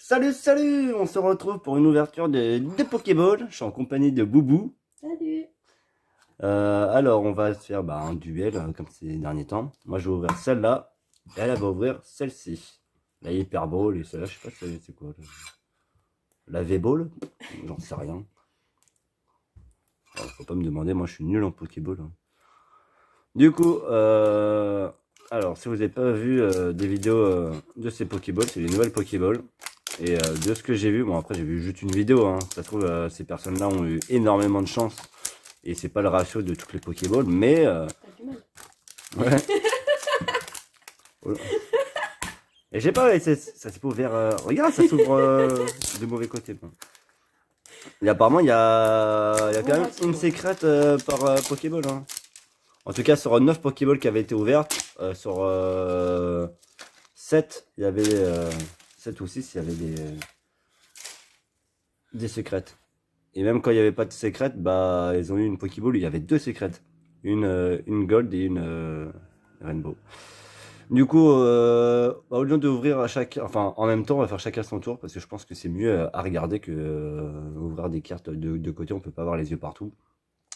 Salut, salut! On se retrouve pour une ouverture de Pokéball. Je suis en compagnie de Boubou. Salut. Alors, on va se faire un duel, comme ces derniers temps. Moi, je vais ouvrir celle-là. Et elle va ouvrir celle-ci. La Hyper Ball et celle-là, je sais pas c'est quoi. La V-Ball? J'en sais rien. Alors, faut pas me demander, moi je suis nul en Pokéball, hein. Du coup, alors, si vous n'avez pas vu des vidéos de ces Pokéballs, c'est les nouvelles Pokéballs. Et de ce que j'ai vu, bon après j'ai vu juste une vidéo, hein. Ça se trouve ces personnes-là ont eu énormément de chance. Et c'est pas le ratio de toutes les Pokéballs, mais... T'as du mal. ouais. Et j'ai pas, ça s'est pas ouvert... regarde, ça s'ouvre du mauvais côté. Bon. Et apparemment, il y a quand même une secrète par Pokéball, hein. En tout cas, sur 9 Pokéballs qui avaient été ouvertes, sur 7, il y avait... 7 ou 6, il y avait des secrètes. Et même quand il n'y avait pas de secrète, bah ils ont eu une Pokéball où il y avait 2 secrètes. Une Gold et une Rainbow. Du coup, au lieu d'ouvrir à chaque... Enfin, en même temps, on va faire chacun son tour, parce que je pense que c'est mieux à regarder que ouvrir des cartes de côté, on peut pas avoir les yeux partout.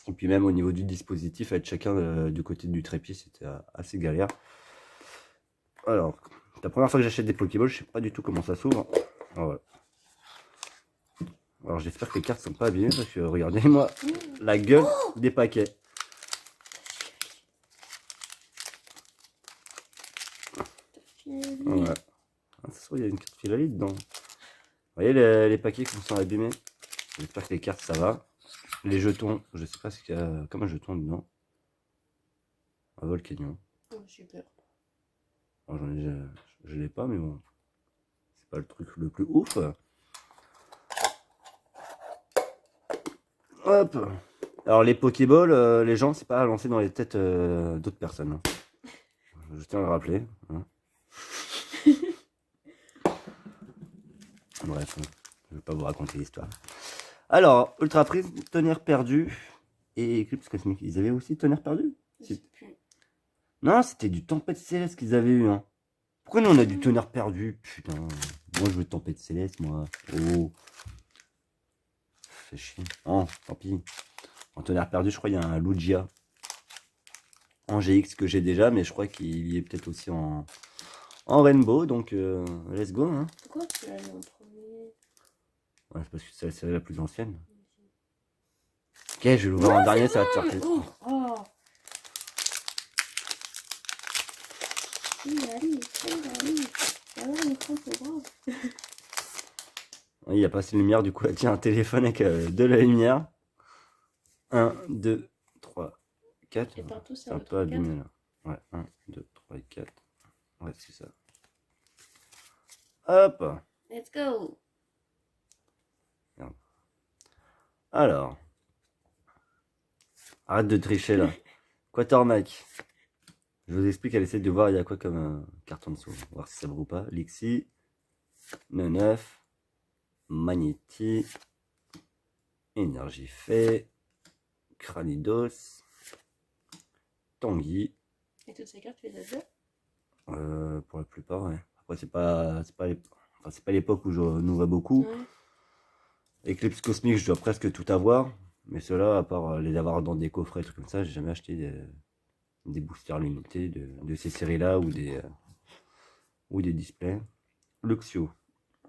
Et puis même au niveau du dispositif, être chacun du côté du trépied, c'était assez galère. Alors, c'est la première fois que j'achète des Pokéballs, je sais pas du tout comment ça s'ouvre. Voilà. Alors j'espère que les cartes sont pas abîmées, parce que regardez-moi la gueule des paquets. Ouais. Ah, ça se trouve, il y a une carte Filali dedans. Vous voyez les paquets qui sont abîmés. J'espère que les cartes ça va. Les jetons, je sais pas ce qu'il y a comme un jeton dedans. Un Volcanion. Oh, j'ai peur. Alors, je l'ai pas, mais bon. C'est pas le truc le plus ouf. Hop. Alors les Pokéballs, les gens, c'est pas à lancer dans les têtes d'autres personnes, hein. Je tiens à le rappeler, hein. Bref, je vais pas vous raconter l'histoire. Alors, Ultra Prise, Tonnerre perdu et Eclipse Cosmique. Ils avaient aussi Tonnerre perdu? Je sais plus. Non, c'était du Tempête Céleste qu'ils avaient eu, hein. Pourquoi nous on a du Tonnerre perdu? Putain. Moi je veux Tempête Céleste, moi. Oh. Fait chier. Oh, tant pis. En Tonnerre perdu, je crois qu'il y a un Lugia. En GX que j'ai déjà, mais je crois qu'il y est peut-être aussi en Rainbow. Donc, let's go, hein. Pourquoi tu l'as mis en premier? Ouais, c'est parce que c'est la série la plus ancienne. Ok, je vais l'ouvrir en dernier, ça va te faire plaisir. Oh, oh. Allez. Ah ouais, l'écran, c'est grave. Il n'y a pas assez de lumière, du coup, elle tient un téléphone avec de la lumière. 1, 2, 3, 4. Et partout, C'est un peu abîmé là. Ouais, 1, 2, 3 et 4. Ouais, c'est ça. Hop. Let's go. Merde. Alors. Arrête de tricher là. Quatermack. Je vous explique, elle essaie de voir il y a quoi comme carton dessous. On va voir si ça brûle ou pas. Lixi. Neuf. Magnéti. Énergie fait. Cranidos. Tanguy. Et toutes ces cartes, tu les as déjà? Pour la plupart, ouais. Après, c'est pas l'époque où je nous vois beaucoup. Ouais. Eclipse Cosmique, je dois presque tout avoir. Mais ceux-là, à part les avoir dans des coffrets, trucs comme ça, j'ai jamais acheté des boosters limités de ces séries-là ou des displays. Luxio,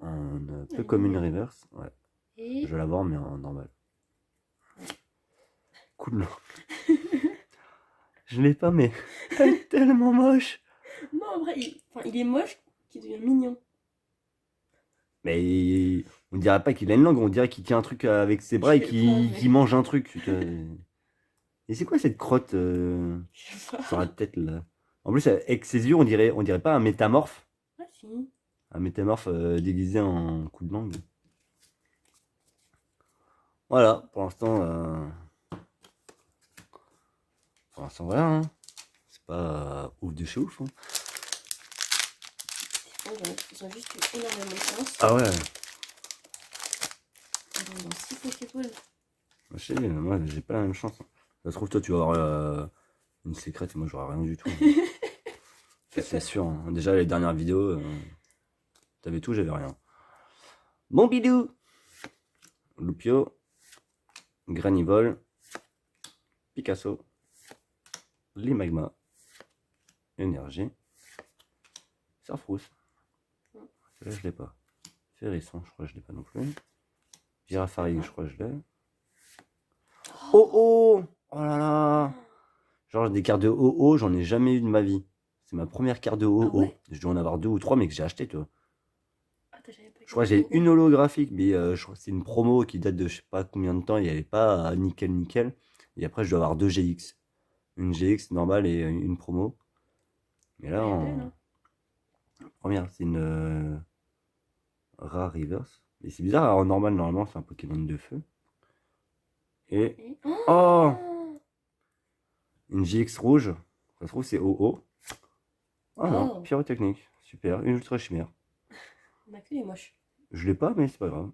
un peu comme une reverse. Ouais. Et... Je vais l'avoir, mais en normal. Coup de langue. Je l'ai pas, mais elle est tellement moche. Non, en vrai, il est moche qui devient mignon. Mais on dirait pas qu'il a une langue, on dirait qu'il tient un truc avec ses bras et qu'il mange un truc. Et c'est quoi cette crotte sur la tête là? En plus, avec ses yeux, on dirait pas un métamorphe. Ah si. Un métamorphe déguisé en coup de langue. Voilà, pour l'instant, voilà, hein. C'est pas ouf de chez ouf, hein. Ils ont juste eu énormément de chance. Ah ouais. Ils ont dans 6 Pokéballs. Je sais, moi j'ai pas la même chance, hein. Ça se trouve, toi tu vas avoir une secrète et moi j'aurai rien du tout. C'est sûr, hein. Déjà les dernières vidéos, t'avais tout, j'avais rien. Mon bidou. Lupio. Granivol. Picasso. Limagma. Énergie. Sarfrousse. Celle-là, je l'ai pas. Ferrisson, je crois que je l'ai pas non plus. Girafari, je crois que je l'ai. Oh oh! Oh là là! Genre des cartes de OO, j'en ai jamais eu de ma vie. C'est ma première carte de OO. Ah ouais? Je dois en avoir 2 ou 3, mais que j'ai acheté, tu vois. Ah, t'as jamais pas Je crois que j'ai une holographique, mais je crois que c'est une promo qui date de je sais pas combien de temps. Il n'y avait pas nickel. Et après, je dois avoir 2 GX. Une GX normale et une promo. Et là, Elle est en belle, hein. première, c'est une rare reverse. Et c'est bizarre, en normal, normalement, c'est un Pokémon de feu. Et Et... oh! Une GX rouge. Ça se trouve, c'est OO. Ah non, Oh. pyrotechnique. Super. Une ultra chimère. On a que les moches. Je l'ai pas, mais c'est pas grave.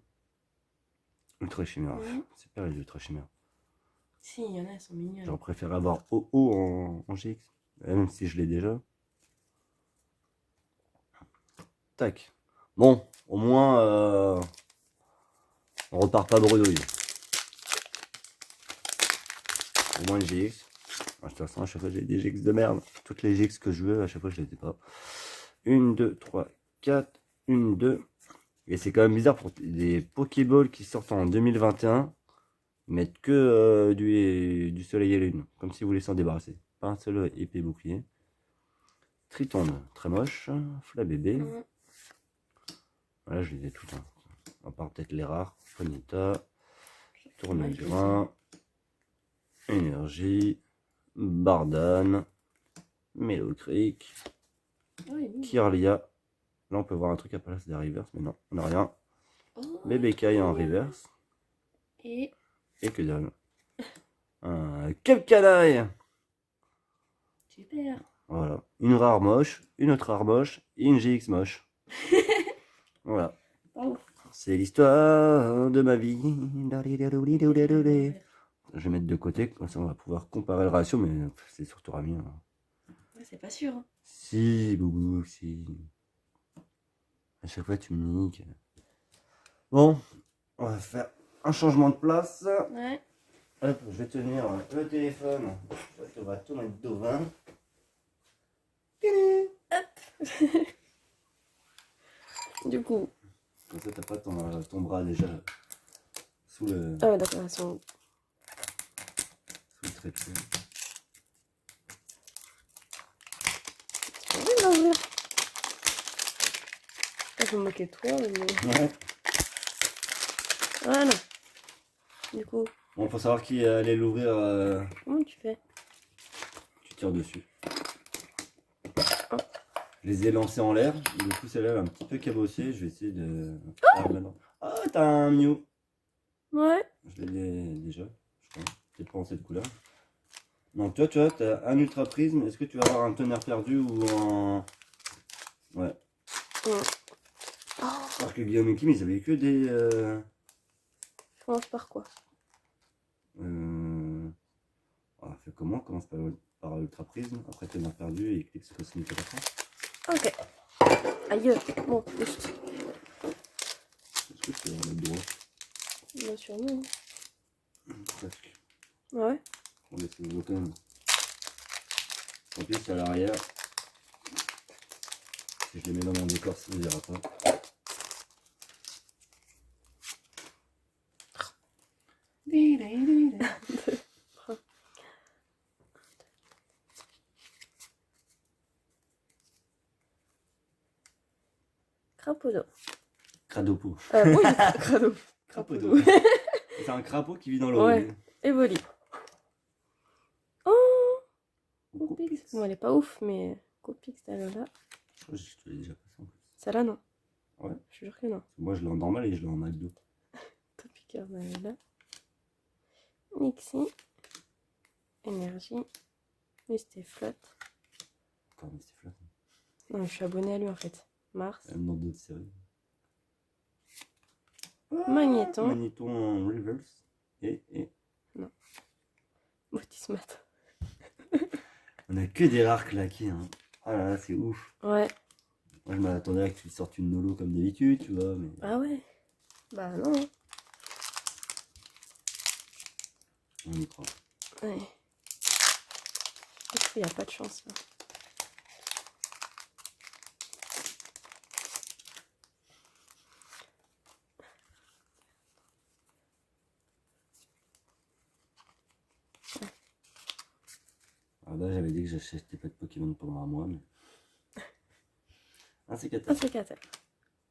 Ultra chimère. Mhm. Super les ultra chimères. Si, il y en a, elles sont mignonnes. J'aurais préféré avoir OO en GX. Même si je l'ai déjà. Tac. Bon, au moins, on repart pas bredouille. Au moins une GX. De toute façon, à chaque fois, j'ai des GX de merde. Toutes les GX que je veux, à chaque fois, je les ai pas. 1, 2, 3, 4. 1, 2. Et c'est quand même bizarre pour des Pokéballs qui sortent en 2021. Ils mettent que du soleil et lune. Comme si vous voulez s'en débarrasser. Pas un seul épée bouclier. Tritonde, très moche. Flabébé. Mhm. Voilà, je les ai toutes. Hein. À part peut-être les rares. Fonita. Ouais, Tournegrain. Énergie. Bardane. Mélocreek. Ouais, oui. Kirlia. Là, on peut voir un truc à la place des reverse, mais non, on n'a rien. Oh, Bébécaille en reverse. et Et que dalle. Un Capcanaille. super. Voilà. Une rare moche, une autre rare moche et une GX moche. Voilà. Oh. C'est l'histoire de ma vie. Je vais mettre de côté, comme ça on va pouvoir comparer le ratio, mais c'est surtout Rami. Hein. Ouais, c'est pas sûr. Hein. Si, Boubou, si. À chaque fois tu me niques. Bon, on va faire un changement de place. Ouais. Hop, je vais tenir le téléphone. On va tout mettre devant. Du coup. Comme ça, t'as pas ton bras déjà sous le, Ah ouais, d'accord, elles sont. sous le trépied. C'est pas vrai d'ouvrir. Je me moquais de toi, mais. Ouais. Ah non. Du coup, Bon, faut savoir qui allait l'ouvrir. comment tu fais? Tu tires dessus. Oh. Je les ai lancés en l'air. Du coup, celle-là elle est un petit peu cabossée. Je vais essayer de. Ah, bah non. Ah, t'as un Mew. Ouais. Je l'ai déjà, je crois. Peut-être pas en cette couleur. Non, toi, tu vois, t'as un ultra prisme. Est-ce que tu vas avoir un tonnerre perdu ou un. Ouais. Alors que Guillaume et Kim, ils avaient que des. Je commence par quoi? Ah, fait comment? Commence par ultra prisme, après tonnerre perdu et Eclipse cosmique à la fin. Ok. Aïe. Bon, juste. Est-ce que c'est le droit? Bien sûr, non. Presque. Ouais. On laisse le bouton. En plus, c'est à l'arrière. Si je les mets dans mon décor, ça ne verra pas. Crapaud. Cradopo. Oui, crapaud. Crapodo. C'est un crapaud qui vit dans l'eau. Ouais. Evoli. Oh, Ou Coupix. Bon, elle est pas ouf, mais Coupix, elle est là. Je crois que je te l'ai déjà passé en plus. Celle-là, non. Ouais. Je te jure que non. Moi, je l'ai en normal et je l'ai en McDo. Topicaire, elle est là. Nixie. Énergie. Misty Flat. Encore mais c'est flat. Non, je suis abonnée à lui en fait. Mars. Même dans d'autres séries. Magnéton. Magnéton en reverse. Et. Motismat. On a que des rares claqués. Hein. Ah là là, c'est ouf. Ouais. Moi, je m'attendais à que tu sortes une Nolo comme d'habitude, tu vois. Mais Ah ouais. Bah non. On y croit. Ouais. Je trouve qu'il n'y a pas de chance là. Ah bah j'avais dit que j'achetais pas de Pokémon pour moi, mais... Un Un sécateur. sécateur.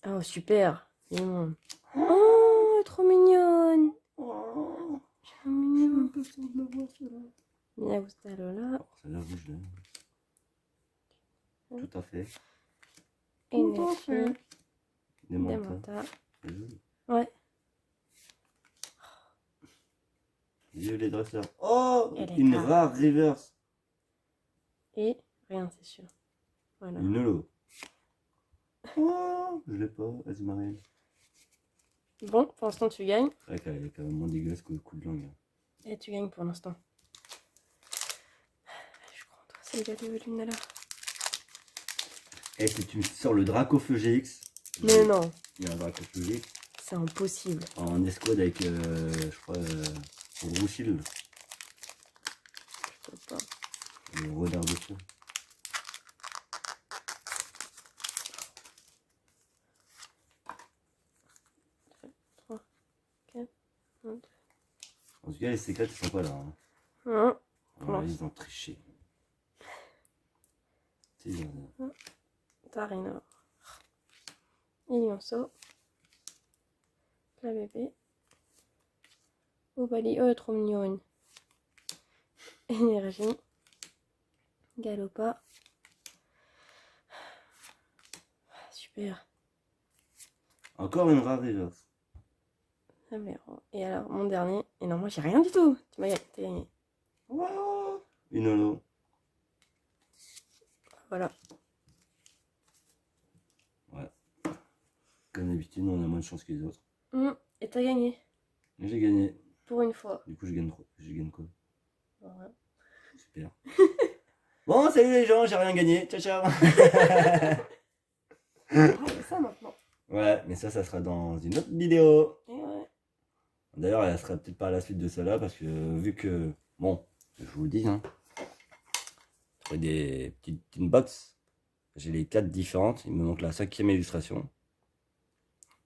Oh super. Mignon. Oh, elle est trop mignonne. Oh, C'est mignon. pas sûr de l'avoir celle-là. Mia gusta Lola. Oh, celle-là rouge là. Tout à fait. Energy. Demanta. Demanta. C'est joli. Ouais. Vieux les dresseurs. Oh, Elle est une rare. rare reverse. Et rien, c'est sûr. Voilà. Une holo. Oh, je l'ai pas, Azmarine. Bon, pour l'instant, tu gagnes. C'est vrai qu'elle est quand même moins dégueulasse que le coup de langue. Et tu gagnes pour l'instant. Je crois en toi, c'est le gars de Lunala. Et si tu me sors le Dracofeu GX. Mais non, Il y a un Dracofeu GX c'est impossible. en escouade avec, je crois, Roussil, Je peux pas. le renard dessus. En tout cas, les secrets, ils sont pas là. Hein. Hein, Alors, ils ont triché. C'est bien. Tarinor. Ilionso. La bébé. Obali. Oh, elle est trop mignonne. Énergie. Galopa. Super. Encore une rare reverse. Améro. Et alors, mon dernier. Et non, moi, j'ai rien du tout. Tu m'as gagné. T'as gagné. Wow. Une holo. Voilà. Ouais. Comme d'habitude, on a moins de chance que les autres. Et t'as gagné. Mais j'ai gagné. Pour une fois. Du coup, je gagne trop. Je gagne quoi? Voilà. Super. Bon, salut les gens, j'ai rien gagné. Ciao, ciao. C'est ça maintenant. Ouais, mais ça sera dans une autre vidéo. Et ouais. D'ailleurs, elle sera peut-être pas à la suite de celle-là parce que vu que, bon, je vous le dis, hein, j'ai des petites inbox. J'ai les 4 différentes. Il me manque la 5e illustration.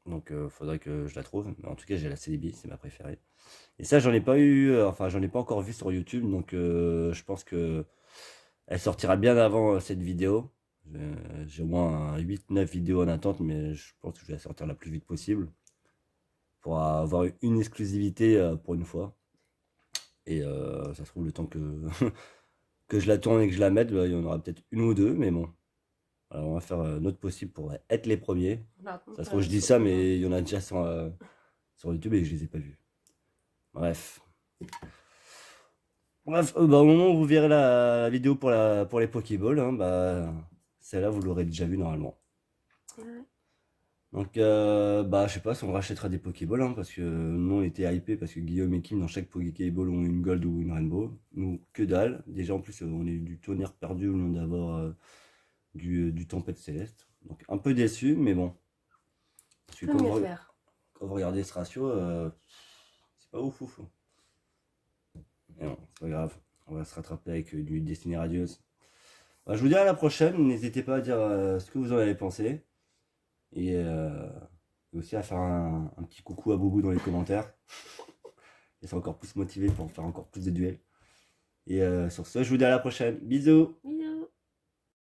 Donc, faudrait que je la trouve. Mais en tout cas, j'ai la Celebi, c'est ma préférée. Et ça, j'en ai pas eu, enfin, j'en ai pas encore vu sur YouTube. Donc, je pense que elle sortira bien avant cette vidéo. J'ai au moins 8-9 vidéos en attente, mais je pense que je vais la sortir la plus vite possible. Pour avoir une exclusivité pour une fois. Et ça se trouve, le temps que, que je la tourne et que je la mette, bah, il y en aura peut-être une ou deux, mais bon. Alors, on va faire notre possible pour être les premiers. Ça se trouve, je dis ça, mais il y en a déjà sur YouTube et que je les ai pas vus. Bref. Bref, bah, au moment où vous verrez la vidéo pour les Pokéballs, hein, bah, celle-là, vous l'aurez déjà vue normalement. Ouais. Donc, bah, je sais pas si on rachètera des Pokéballs, hein, parce que nous, on était hypés, parce que Guillaume et Kim, dans chaque Pokéball, ont une Gold ou une Rainbow. Nous, que dalle. Déjà, en plus, on est du tonnerre perdu au lieu d'avoir du Tempête Céleste. Donc, un peu déçu, mais bon. Parce que Peut mieux faire. quand vous regardez ce ratio, c'est pas ouf, ouf. Mais non, c'est pas grave. On va se rattraper avec du Destiny Radieuse. Bah, je vous dis à la prochaine. N'hésitez pas à dire ce que vous en avez pensé. Et aussi à faire un petit coucou à Boubou dans les commentaires. Et c'est encore plus motivé pour faire encore plus de duels. Et sur ce, je vous dis à la prochaine. Bisous!